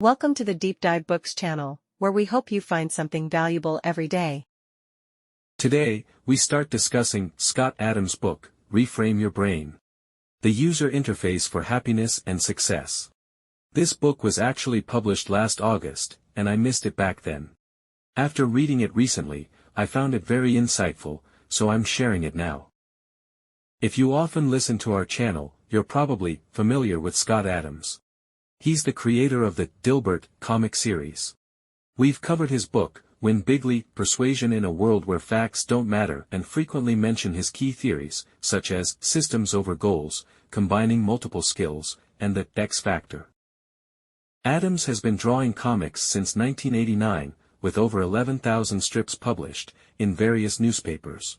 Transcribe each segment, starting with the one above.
Welcome to the Deep Dive Books channel, where we hope you find something valuable every day. Today, we start discussing Scott Adams' book, Reframe Your Brain. The User Interface for Happiness and Success. This book was actually published last August, and I missed it back then. After reading it recently, I found it very insightful, so I'm sharing it now. If you often listen to our channel, you're probably familiar with Scott Adams. He's the creator of the Dilbert comic series. We've covered his book, Win Bigly, Persuasion in a World Where Facts Don't Matter, and frequently mention his key theories, such as systems over goals, combining multiple skills, and the X factor. Adams has been drawing comics since 1989, with over 11,000 strips published, in various newspapers.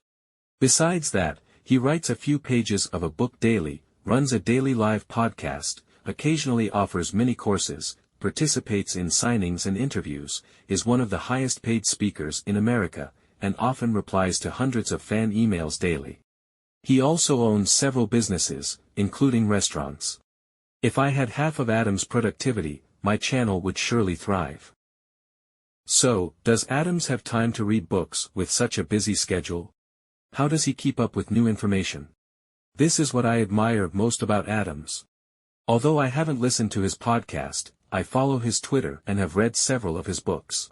Besides that, he writes a few pages of a book daily, runs a daily live podcast, occasionally offers mini-courses, participates in signings and interviews, is one of the highest-paid speakers in America, and often replies to hundreds of fan emails daily. He also owns several businesses, including restaurants. If I had half of Adams' productivity, my channel would surely thrive. So, does Adams have time to read books with such a busy schedule? How does he keep up with new information? This is what I admire most about Adams. Although I haven't listened to his podcast, I follow his Twitter and have read several of his books.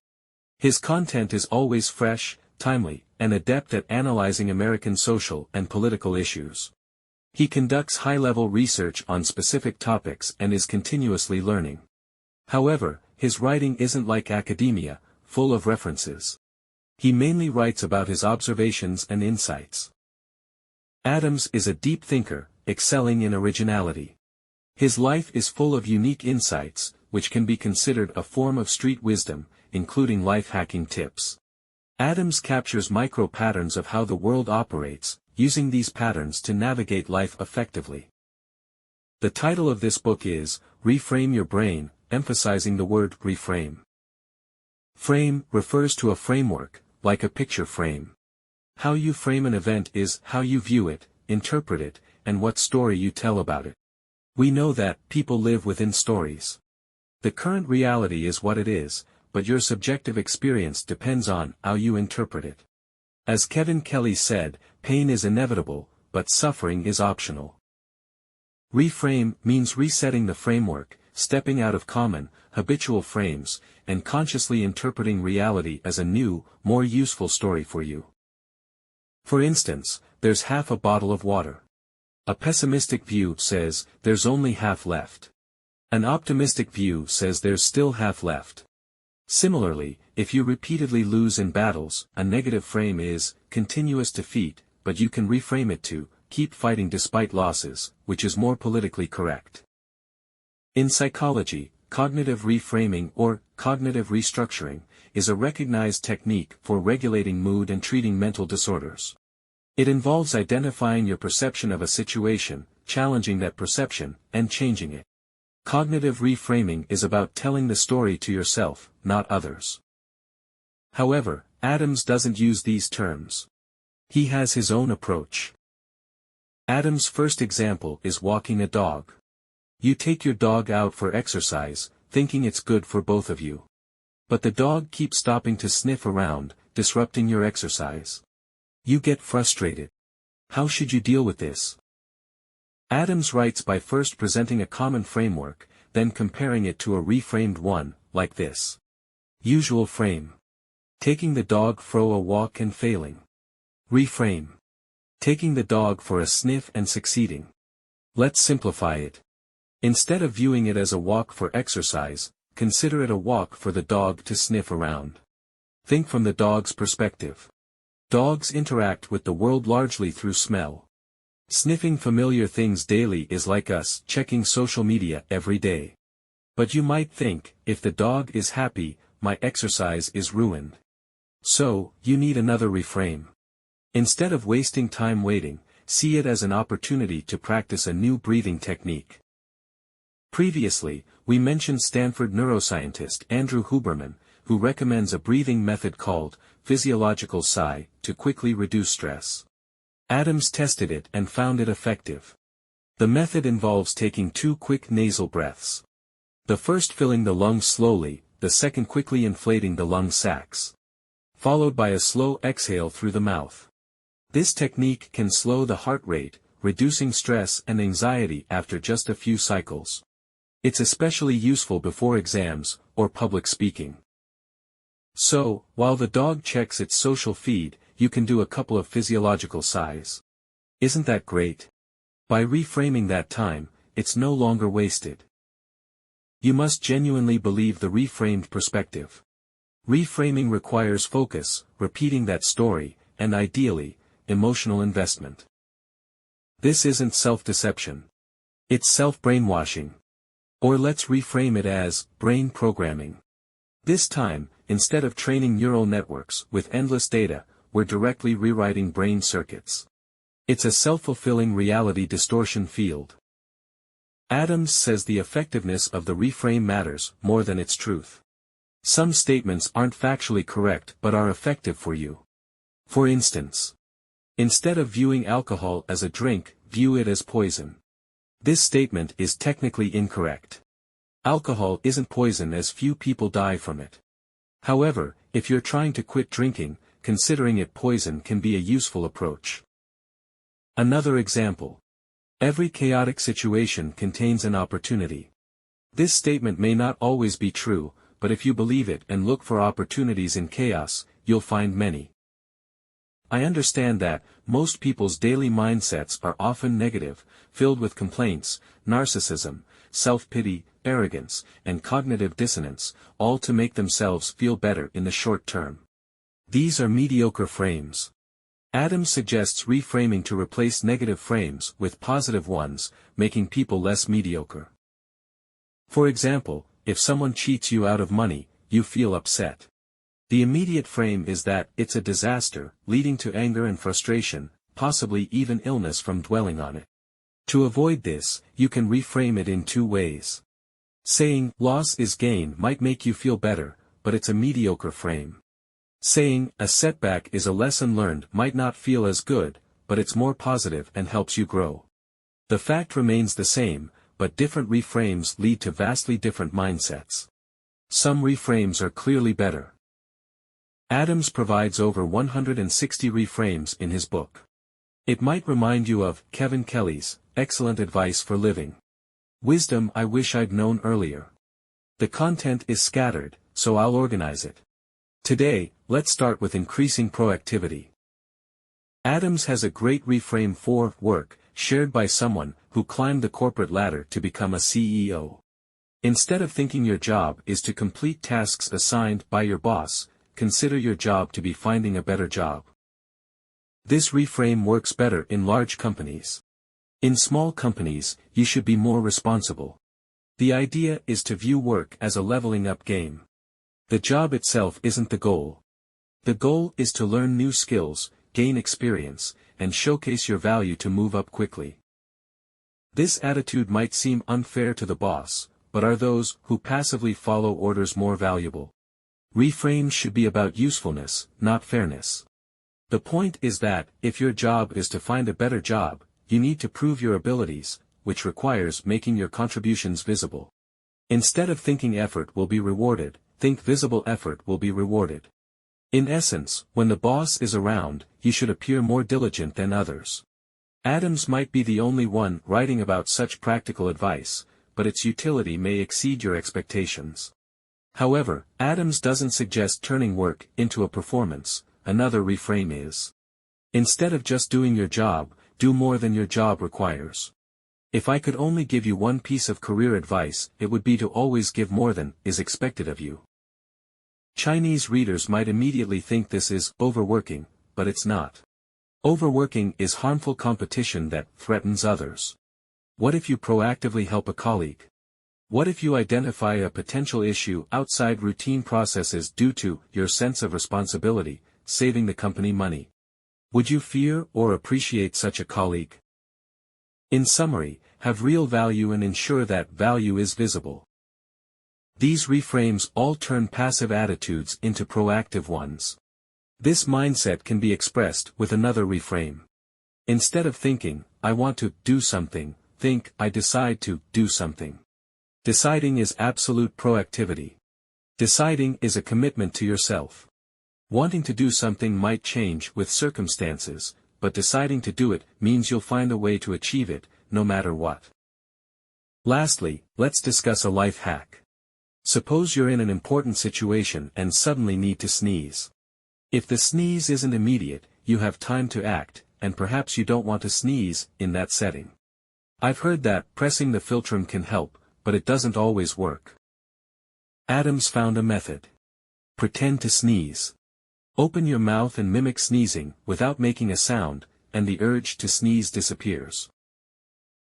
His content is always fresh, timely, and adept at analyzing American social and political issues. He conducts high-level research on specific topics and is continuously learning. However, his writing isn't like academia, full of references. He mainly writes about his observations and insights. Adams is a deep thinker, excelling in originality. His life is full of unique insights, which can be considered a form of street wisdom, including life-hacking tips. Adams captures micro-patterns of how the world operates, using these patterns to navigate life effectively. The title of this book is, Reframe Your Brain, emphasizing the word reframe. Frame refers to a framework, like a picture frame. How you frame an event is how you view it, interpret it, and what story you tell about it. We know that people live within stories. The current reality is what it is, but your subjective experience depends on how you interpret it. As Kevin Kelly said, pain is inevitable, but suffering is optional. Reframe means resetting the framework, stepping out of common, habitual frames, and consciously interpreting reality as a new, more useful story for you. For instance, there's half a bottle of water. A pessimistic view says, there's only half left. An optimistic view says there's still half left. Similarly, if you repeatedly lose in battles, a negative frame is, continuous defeat, but you can reframe it to, keep fighting despite losses, which is more politically correct. In psychology, cognitive reframing or cognitive restructuring is a recognized technique for regulating mood and treating mental disorders. It involves identifying your perception of a situation, challenging that perception, and changing it. Cognitive reframing is about telling the story to yourself, not others. However, Adams doesn't use these terms. He has his own approach. Adams' first example is walking a dog. You take your dog out for exercise, thinking it's good for both of you. But the dog keeps stopping to sniff around, disrupting your exercise. You get frustrated. How should you deal with this? Adams writes by first presenting a common framework, then comparing it to a reframed one, like this. Usual frame. Taking the dog for a walk and failing. Reframe. Taking the dog for a sniff and succeeding. Let's simplify it. Instead of viewing it as a walk for exercise, consider it a walk for the dog to sniff around. Think from the dog's perspective. Dogs interact with the world largely through smell. Sniffing familiar things daily is like us checking social media every day. But you might think, if the dog is happy, my exercise is ruined. So, you need another reframe. Instead of wasting time waiting, see it as an opportunity to practice a new breathing technique. Previously, we mentioned Stanford neuroscientist Andrew Huberman, who recommends a breathing method called physiological sigh to quickly reduce stress. Adams tested it and found it effective. The method involves taking 2 quick nasal breaths. The first filling the lungs slowly, the second quickly inflating the lung sacs, followed by a slow exhale through the mouth. This technique can slow the heart rate, reducing stress and anxiety after just a few cycles. It's especially useful before exams or public speaking. So, while the dog checks its social feed, you can do a couple of physiological sighs. Isn't that great? By reframing that time, it's no longer wasted. You must genuinely believe the reframed perspective. Reframing requires focus, repeating that story, and ideally, emotional investment. This isn't self-deception. It's self-brainwashing. Or let's reframe it as brain programming. This time, instead of training neural networks with endless data, we're directly rewriting brain circuits. It's a self-fulfilling reality distortion field. Adams says the effectiveness of the reframe matters more than its truth. Some statements aren't factually correct but are effective for you. For instance, instead of viewing alcohol as a drink, view it as poison. This statement is technically incorrect. Alcohol isn't poison as few people die from it. However, if you're trying to quit drinking, considering it poison can be a useful approach. Another example. Every chaotic situation contains an opportunity. This statement may not always be true, but if you believe it and look for opportunities in chaos, you'll find many. I understand that most people's daily mindsets are often negative, filled with complaints, narcissism, self-pity, arrogance, and cognitive dissonance, all to make themselves feel better in the short term. These are mediocre frames. Adams suggests reframing to replace negative frames with positive ones, making people less mediocre. For example, if someone cheats you out of money, you feel upset. The immediate frame is that it's a disaster, leading to anger and frustration, possibly even illness from dwelling on it. To avoid this, you can reframe it in two ways. Saying, loss is gain might make you feel better, but it's a mediocre frame. Saying, a setback is a lesson learned might not feel as good, but it's more positive and helps you grow. The fact remains the same, but different reframes lead to vastly different mindsets. Some reframes are clearly better. Adams provides over 160 reframes in his book. It might remind you of Kevin Kelly's excellent advice for living. Wisdom I wish I'd known earlier. The content is scattered, so I'll organize it. Today, let's start with increasing proactivity. Adams has a great reframe for work, shared by someone who climbed the corporate ladder to become a CEO. Instead of thinking your job is to complete tasks assigned by your boss, consider your job to be finding a better job. This reframe works better in large companies. In small companies, you should be more responsible. The idea is to view work as a leveling up game. The job itself isn't the goal. The goal is to learn new skills, gain experience, and showcase your value to move up quickly. This attitude might seem unfair to the boss, but are those who passively follow orders more valuable? Reframes should be about usefulness, not fairness. The point is that, if your job is to find a better job, you need to prove your abilities, which requires making your contributions visible. Instead of thinking effort will be rewarded, think visible effort will be rewarded. In essence, when the boss is around, you should appear more diligent than others. Adams might be the only one writing about such practical advice, but its utility may exceed your expectations. However, Adams doesn't suggest turning work into a performance. Another reframe is, instead of just doing your job, do more than your job requires. If I could only give you one piece of career advice, it would be to always give more than is expected of you. Chinese readers might immediately think this is overworking, but it's not. Overworking is harmful competition that threatens others. What if you proactively help a colleague? What if you identify a potential issue outside routine processes due to your sense of responsibility, saving the company money? Would you fear or appreciate such a colleague? In summary, have real value and ensure that value is visible. These reframes all turn passive attitudes into proactive ones. This mindset can be expressed with another reframe. Instead of thinking, I want to do something, think, I decide to do something. Deciding is absolute proactivity. Deciding is a commitment to yourself. Wanting to do something might change with circumstances, but deciding to do it means you'll find a way to achieve it, no matter what. Lastly, let's discuss a life hack. Suppose you're in an important situation and suddenly need to sneeze. If the sneeze isn't immediate, you have time to act, and perhaps you don't want to sneeze in that setting. I've heard that pressing the philtrum can help, but it doesn't always work. Adams found a method. Pretend to sneeze. Open your mouth and mimic sneezing without making a sound, and the urge to sneeze disappears.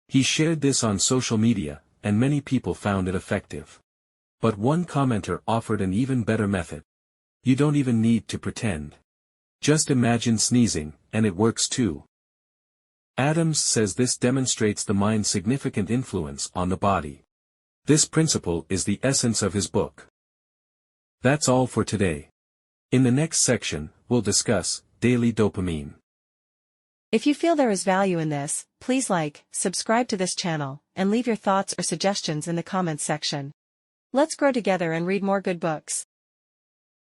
He shared this on social media, and many people found it effective. But one commenter offered an even better method. You don't even need to pretend. Just imagine sneezing, and it works too. Adams says this demonstrates the mind's significant influence on the body. This principle is the essence of his book. That's all for today. In the next section, we'll discuss daily dopamine. If you feel there is value in this, please like, subscribe to this channel, and leave your thoughts or suggestions in the comments section. Let's grow together and read more good books.